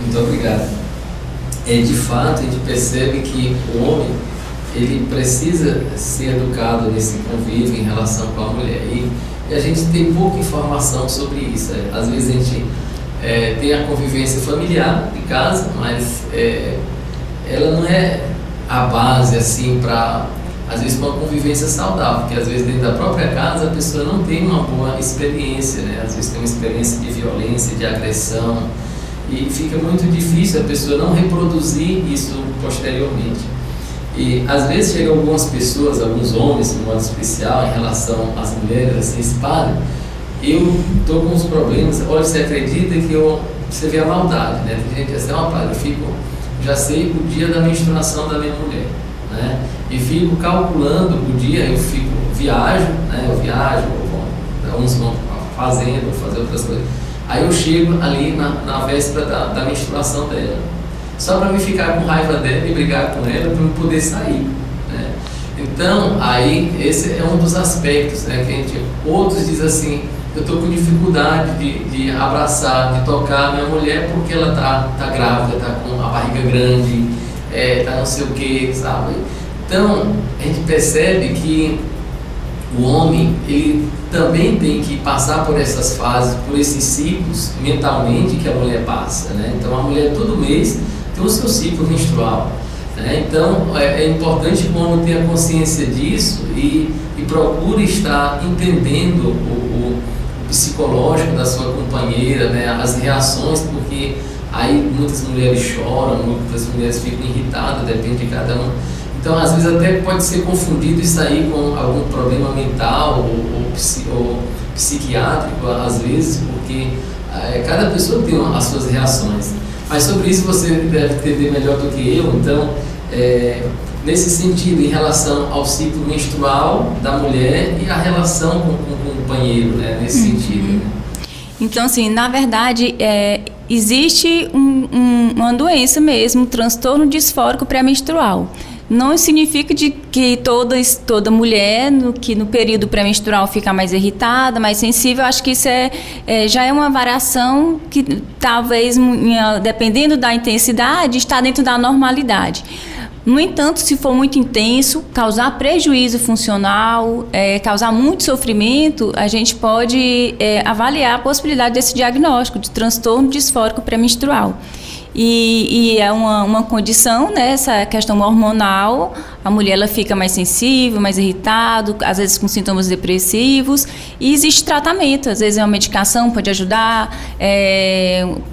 Muito obrigado. De fato, a gente percebe que o homem ele precisa ser educado nesse convívio em relação com a mulher. E a gente tem pouca informação sobre isso. Às vezes a gente tem a convivência familiar de casa, mas ela não é a base assim para às vezes com uma convivência saudável, porque às vezes dentro da própria casa a pessoa não tem uma boa experiência, né? Às vezes tem uma experiência de violência, de agressão, e fica muito difícil a pessoa não reproduzir isso posteriormente. E às vezes chegam algumas pessoas, alguns homens, de modo especial, em relação às mulheres, assim, padre, eu estou com uns problemas, olha, você acredita que você vê a maldade, né? Tem gente assim, padre, já sei o dia da menstruação da minha mulher, né? E fico calculando o dia, viajo, né? Uns vão para a fazenda, vão fazer outras coisas. Aí eu chego ali na véspera da menstruação dela, só para me ficar com raiva dela e brigar com ela para eu poder sair, né? Então, aí esse é um dos aspectos, né? Que outros dizem assim, eu estou com dificuldade de abraçar, de tocar a minha mulher porque ela tá grávida, está com a barriga grande, tá não sei o que, sabe? Então, a gente percebe que o homem, ele também tem que passar por essas fases, por esses ciclos mentalmente que a mulher passa, né? Então, a mulher todo mês tem o seu ciclo menstrual, né? Então, é importante que o homem tenha consciência disso e procure estar entendendo o psicológico da sua companheira, né? As reações, porque aí muitas mulheres choram, muitas mulheres ficam irritadas, depende de cada um. Então, às vezes até pode ser confundido isso aí com algum problema mental ou psiquiátrico, às vezes, porque cada pessoa tem as suas reações. Mas sobre isso você deve entender melhor do que eu. Então, nesse sentido, em relação ao ciclo menstrual da mulher e a relação com o companheiro, né? Nesse sentido. Né? Então, assim, na verdade, existe uma doença mesmo, um transtorno disfórico pré-menstrual. Não significa que toda mulher no período pré-menstrual fica mais irritada, mais sensível. Acho que isso já é uma variação que talvez, dependendo da intensidade, está dentro da normalidade. No entanto, se for muito intenso, causar prejuízo funcional, causar muito sofrimento, a gente pode avaliar a possibilidade desse diagnóstico de transtorno disfórico pré-menstrual. E é uma condição, né, essa questão hormonal, a mulher ela fica mais sensível, mais irritada, às vezes com sintomas depressivos, e existe tratamento, às vezes uma medicação pode ajudar,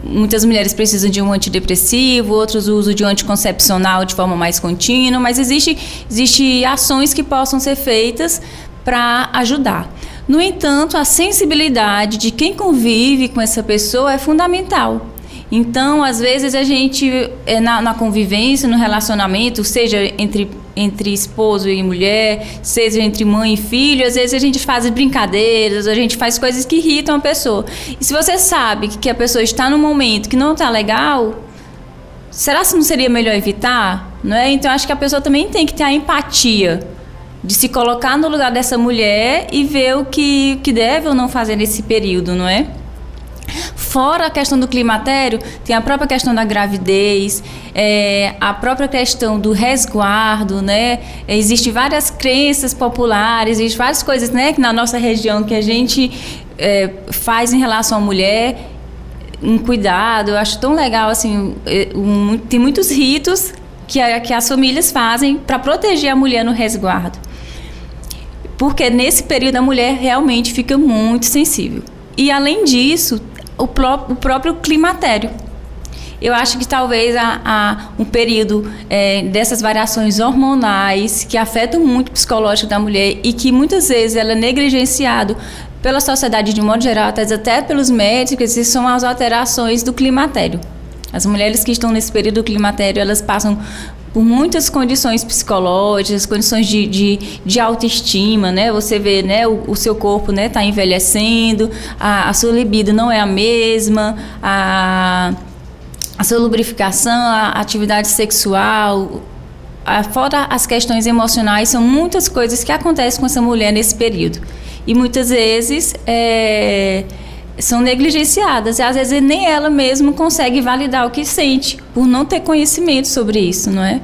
muitas mulheres precisam de um antidepressivo, outros usam de um anticoncepcional de forma mais contínua, mas existe ações que possam ser feitas para ajudar. No entanto, a sensibilidade de quem convive com essa pessoa é fundamental. Então, às vezes, a gente, na convivência, no relacionamento, seja entre esposo e mulher, seja entre mãe e filho, às vezes a gente faz brincadeiras, a gente faz coisas que irritam a pessoa. E se você sabe que a pessoa está num momento que não está legal, será que não seria melhor evitar? Não é? Então, acho que a pessoa também tem que ter a empatia de se colocar no lugar dessa mulher e ver o que deve ou não fazer nesse período, não é? Fora a questão do climatério, tem a própria questão da gravidez, a própria questão do resguardo, né? Existem várias crenças populares, existem várias coisas, né, que na nossa região que a gente faz em relação à mulher, um cuidado. Eu acho tão legal, assim, tem muitos ritos que as famílias fazem para proteger a mulher no resguardo. Porque nesse período a mulher realmente fica muito sensível. E além disso, o próprio climatério. Eu acho que talvez um período dessas variações hormonais que afetam muito o psicológico da mulher e que muitas vezes ela é negligenciado pela sociedade de modo geral, até pelos médicos, e são as alterações do climatério. As mulheres que estão nesse período do climatério, elas passam por muitas condições psicológicas, condições de autoestima, né? Você vê, né, o seu corpo, né, tá envelhecendo, a sua libido não é a mesma, a sua lubrificação, a atividade sexual, fora as questões emocionais, são muitas coisas que acontecem com essa mulher nesse período. E muitas vezes são negligenciadas, e às vezes nem ela mesma consegue validar o que sente, por não ter conhecimento sobre isso, não é?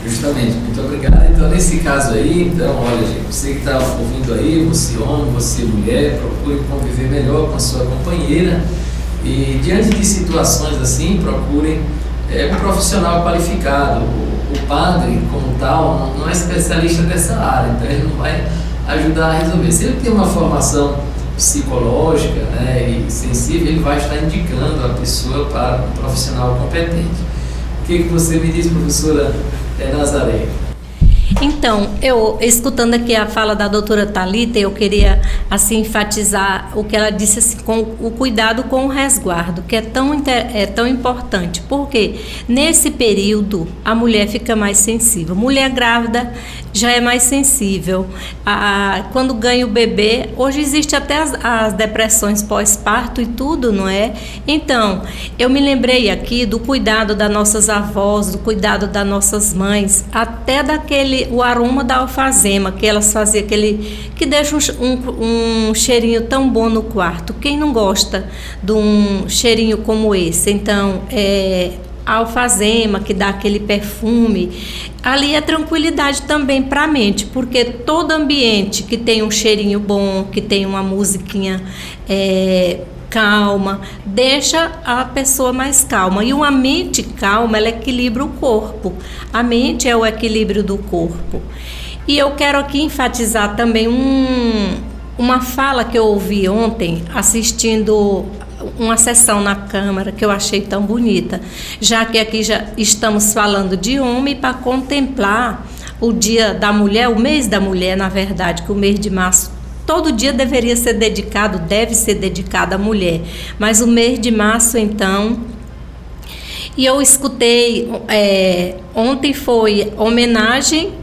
Justamente, muito obrigado. Então, nesse caso aí, então, olha, gente, você que está ouvindo aí, você homem, você mulher, procure conviver melhor com a sua companheira, e diante de situações assim, procure um profissional qualificado. O padre, como tal, não é especialista dessa área, então ele não vai ajudar a resolver. Se ele tem uma formação psicológica, né, e sensível, ele vai estar indicando a pessoa para um profissional competente. O que você me diz, professora Nazaré? Então, eu escutando aqui a fala da doutora Thalita, eu queria assim enfatizar o que ela disse assim, com o cuidado com o resguardo, que é tão importante, porque nesse período a mulher fica mais sensível. Mulher grávida já é mais sensível. Quando ganha o bebê, hoje existe até as depressões pós-parto e tudo, não é? Então, eu me lembrei aqui do cuidado das nossas avós, do cuidado das nossas mães, até o aroma da alfazema, que elas faziam que deixa um cheirinho tão bom no quarto. Quem não gosta de um cheirinho como esse? Então, a alfazema, que dá aquele perfume, ali é tranquilidade também para a mente, porque todo ambiente que tem um cheirinho bom, que tem uma musiquinha calma, deixa a pessoa mais calma. E uma mente calma, ela equilibra o corpo. A mente é o equilíbrio do corpo. E eu quero aqui enfatizar também uma fala que eu ouvi ontem, assistindo uma sessão na Câmara, que eu achei tão bonita, já que aqui já estamos falando de homem, para contemplar o Dia da Mulher, o mês da mulher, na verdade, que o mês de março todo dia deveria ser dedicado, deve ser dedicado à mulher, mas o mês de março, então, e eu escutei, ontem foi homenagem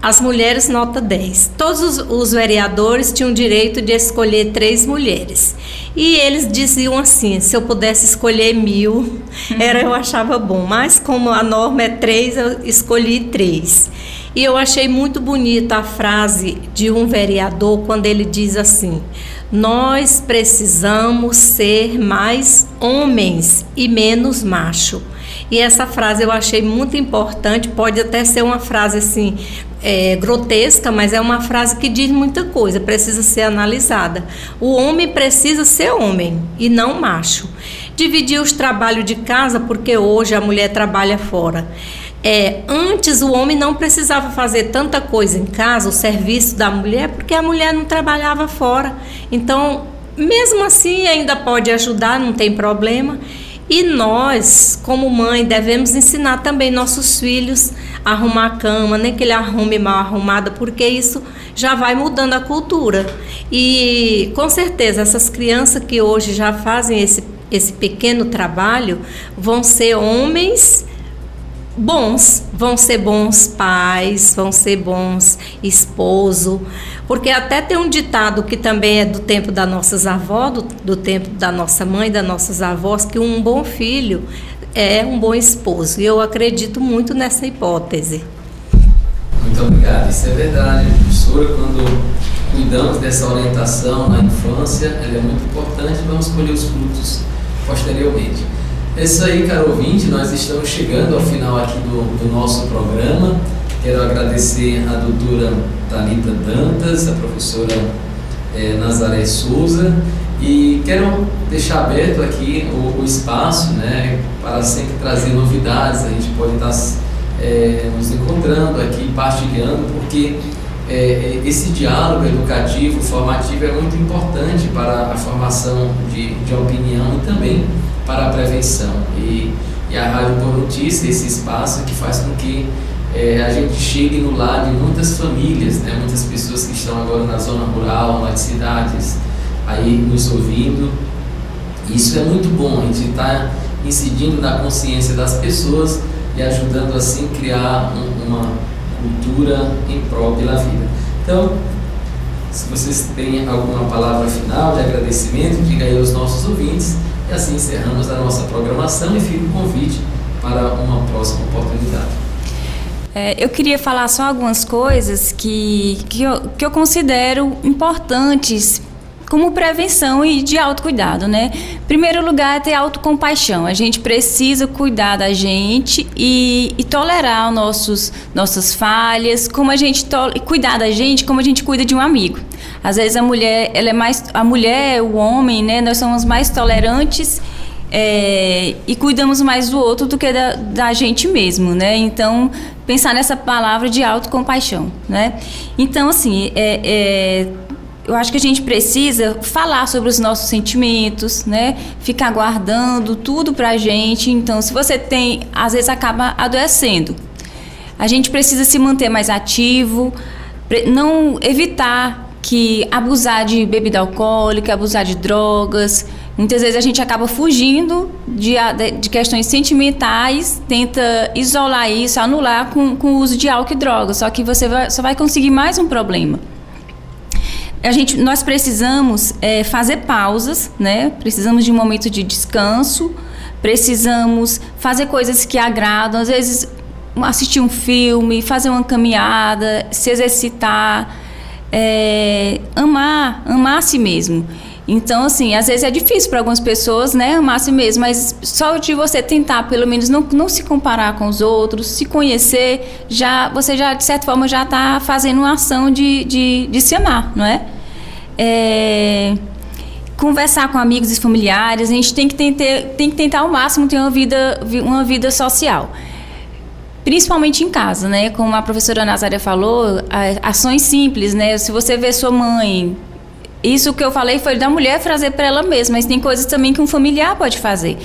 às mulheres nota 10. Todos os vereadores tinham direito de escolher 3 mulheres, e eles diziam assim, se eu pudesse escolher 1000, eu achava bom, mas como a norma é 3, eu escolhi 3. E eu achei muito bonita a frase de um vereador quando ele diz assim: nós precisamos ser mais homens e menos macho. E essa frase eu achei muito importante, pode até ser uma frase assim, grotesca, mas é uma frase que diz muita coisa, precisa ser analisada. O homem precisa ser homem e não macho. Dividir os trabalhos de casa, porque hoje a mulher trabalha fora. Antes o homem não precisava fazer tanta coisa em casa, o serviço da mulher, porque a mulher não trabalhava fora. Então, mesmo assim, ainda pode ajudar, não tem problema. E nós, como mãe, devemos ensinar também nossos filhos a arrumar a cama, nem que ele arrume mal arrumada, porque isso já vai mudando a cultura. E, com certeza, essas crianças que hoje já fazem esse pequeno trabalho vão ser homens bons, vão ser bons pais, vão ser bons esposos, porque até tem um ditado que também é do tempo das nossas avós, do tempo da nossa mãe, das nossas avós, que um bom filho é um bom esposo, e eu acredito muito nessa hipótese. Muito obrigado, isso é verdade, professora. Quando cuidamos dessa orientação na infância, ela é muito importante, vamos colher os frutos posteriormente. É isso aí, caro ouvinte, nós estamos chegando ao final aqui do nosso programa. Quero agradecer a doutora Thalita Dantas, a professora Nazaré Souza, e quero deixar aberto aqui o espaço, né, para sempre trazer novidades. A gente pode estar nos encontrando aqui, partilhando, porque esse diálogo educativo, formativo é muito importante para a formação de opinião e também para a prevenção. E a Rádio Boa Notícia, esse espaço que faz com que a gente chegue no lar de muitas famílias, né? Muitas pessoas que estão agora na zona rural, nas cidades, aí nos ouvindo. Isso é muito bom, a gente está incidindo na consciência das pessoas e ajudando assim a criar uma cultura em prol pela vida. Então, se vocês têm alguma palavra final de agradecimento, diga aí aos nossos ouvintes, e assim encerramos a nossa programação e fica o convite para uma próxima oportunidade. Eu queria falar só algumas coisas que eu considero importantes como prevenção e de autocuidado, né? Em primeiro lugar, é ter autocompaixão. A gente precisa cuidar da gente e tolerar nossas falhas, como a gente cuidar da gente como a gente cuida de um amigo. Às vezes a mulher, o homem, né? Nós somos mais tolerantes e cuidamos mais do outro do que da gente mesmo, né? Então, pensar nessa palavra de autocompaixão, né? Então, assim, eu acho que a gente precisa falar sobre os nossos sentimentos, né? Ficar guardando tudo pra gente. Então, se você tem, às vezes acaba adoecendo. A gente precisa se manter mais ativo, não evitar que abusar de bebida alcoólica, abusar de drogas. Muitas vezes a gente acaba fugindo de questões sentimentais, tenta isolar isso, anular com o uso de álcool e drogas, só que você só vai conseguir mais um problema. Nós precisamos fazer pausas, né? Precisamos de um momento de descanso, precisamos fazer coisas que agradam, às vezes assistir um filme, fazer uma caminhada, se exercitar, amar a si mesmo. Então, assim, às vezes é difícil para algumas pessoas, né, amar a si mesmo, mas só de você tentar, pelo menos, não se comparar com os outros, se conhecer, você já, de certa forma, já está fazendo uma ação de se amar, não é? Conversar com amigos e familiares, a gente tem que tentar ao máximo ter uma vida social. Principalmente em casa, né? Como a professora Nazária falou, ações simples, né? Se você vê sua mãe... Isso que eu falei foi da mulher fazer para ela mesma, mas tem coisas também que um familiar pode fazer.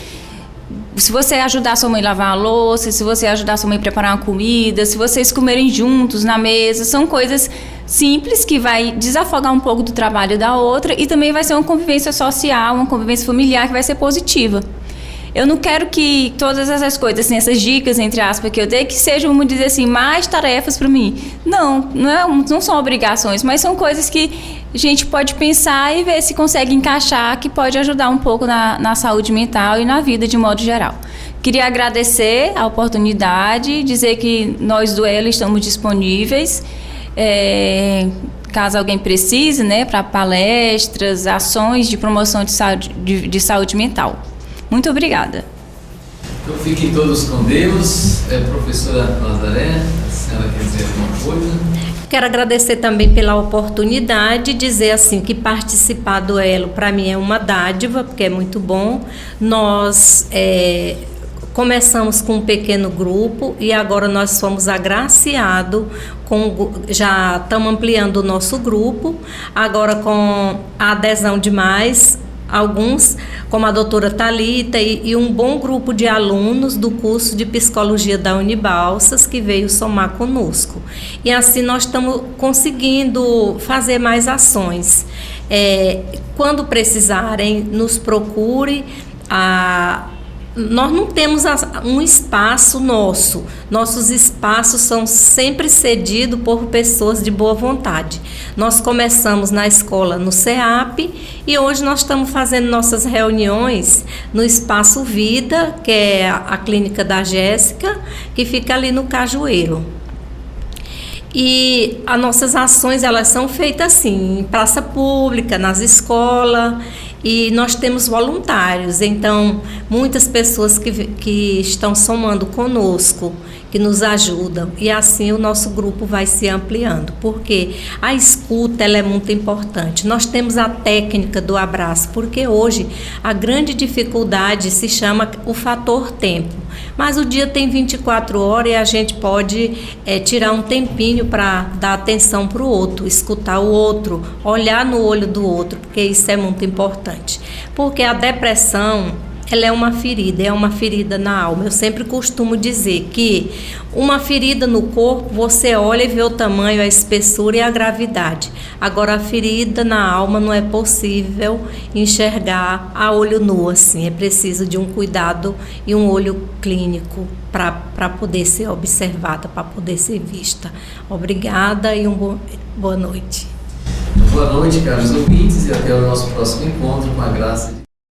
Se você ajudar sua mãe a lavar a louça, se você ajudar sua mãe a preparar uma comida, se vocês comerem juntos na mesa, são coisas simples que vai desafogar um pouco do trabalho da outra e também vai ser uma convivência social, uma convivência familiar que vai ser positiva. Eu não quero que todas essas coisas, assim, essas dicas, entre aspas, que eu dei, que sejam, vamos dizer assim, mais tarefas para mim. Não são obrigações, mas são coisas que a gente pode pensar e ver se consegue encaixar, que pode ajudar um pouco na saúde mental e na vida de modo geral. Queria agradecer a oportunidade, dizer que nós do ELO estamos disponíveis, caso alguém precise, né, para palestras, ações de promoção de saúde mental. Muito obrigada. Então fiquem todos com Deus. Professora Nazaré, a senhora quer dizer alguma coisa? Quero agradecer também pela oportunidade, dizer assim que participar do ELO para mim é uma dádiva, porque é muito bom. Nós começamos com um pequeno grupo e agora nós fomos agraciados, já estamos ampliando o nosso grupo, agora com a adesão de mais alguns, como a doutora Thalita e um bom grupo de alunos do curso de Psicologia da Unibalsas que veio somar conosco. E assim nós estamos conseguindo fazer mais ações. Quando precisarem, nos procure. Nós não temos um espaço nosso. Nossos espaços são sempre cedidos por pessoas de boa vontade. Nós começamos na escola no CEAP e hoje nós estamos fazendo nossas reuniões no Espaço Vida, que é a clínica da Jéssica, que fica ali no Cajueiro. E as nossas ações, elas são feitas assim, em praça pública, nas escolas, e nós temos voluntários, então muitas pessoas que estão somando conosco, que nos ajudam, e assim o nosso grupo vai se ampliando, porque a escuta ela é muito importante. Nós temos a técnica do abraço, porque hoje a grande dificuldade se chama o fator tempo, mas o dia tem 24 horas e a gente pode tirar um tempinho para dar atenção para o outro, escutar o outro, olhar no olho do outro, porque isso é muito importante, porque a depressão ela é uma ferida na alma. Eu sempre costumo dizer que uma ferida no corpo, você olha e vê o tamanho, a espessura e a gravidade. Agora, a ferida na alma não é possível enxergar a olho nu, assim. É preciso de um cuidado e um olho clínico para poder ser observada, para poder ser vista. Obrigada e boa noite. Boa noite, caros ouvintes, e até o nosso próximo encontro, com a graça de